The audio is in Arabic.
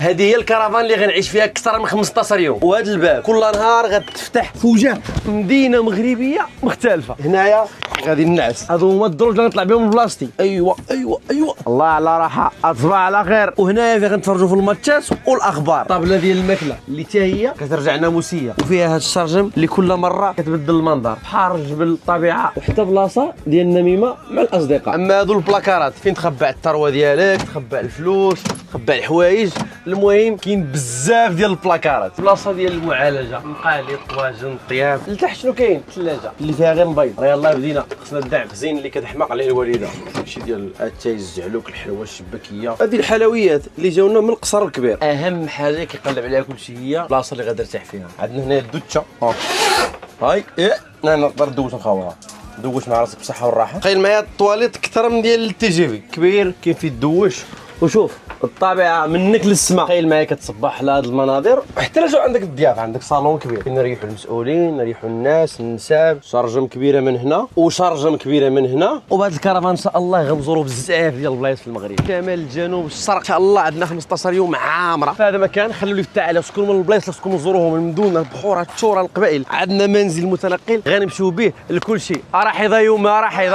هذه هي الكرفان اللي غنعيش فيها اكثر من 15 يوم، وهذا الباب كل نهار غتفتح في وجه مدينه مغربيه مختلفه. هنايا غادي ننعس، هادو هما الدروج اللي غنطلع بهم البلاصتي. ايوا الله على راحه، تصبح على خير. وهنايا فين غنتفرجوا في الماتشات والاخبار. الطابله ديال الماكله اللي حتى هي كترجع ناموسيه، وفيها هاد الشرجم اللي كل مره كتبدل المنظر، بحر الجبل الطبيعه، وحتى بلاصه ديال النميمه مع الاصدقاء. اما هادو البلاكارات فين تخبع الثروه ديالك، تخبع الفلوس، تخبع الحوايج. المهم كاين بزاف ديال البلاكارات. بلاصه ديال المعالجه، مقالي، طواجن، طياب. لتحت شنو كاين؟ الثلاجه اللي فيها غير مبيض. يلاه بدينا، خصنا الدعم زين اللي كتحماق عليه الوالده. داكشي ديال اتاي، الزعلوك، الحلوى الشباكيه. هذه الحلويات اللي جاونا من القصر الكبير. اهم حاجه كيقلب عليها كلشي هي البلاصه اللي غادي نرتاح فيها. عندنا هنا الدوتشا، هاي انا نقدر ندوش نخاوها، دوش مع راسك بصحه والراحه. تخيل معايا الطواليت اكثر من ديال التي جي في، كبير كاين فيه الدوش. وشوف الطابعه منك للسماء. تخيل معايا كتصبح على هاد المناظر، وحتى لو عندك الضياف عندك صالون كبير فين نريحوا المسؤولين، نريحوا الناس، النساب. شرجم كبيره من هنا وشرجم كبيره من هنا. وبهذا الكرفان ان شاء الله غنزوروا بزاف ديال البلايص في المغرب، شمال، الجنوب، الشرق. ان شاء الله عندنا 15 يوم عامره في هذا المكان. خلوا لي في التعليق شكون من البلايص اللي خصكم تزوروهم، المدن، البحور، التشور، القبائل. عندنا منزل متنقل غنمشيو به لكل شيء. راحي ضيوم، راحي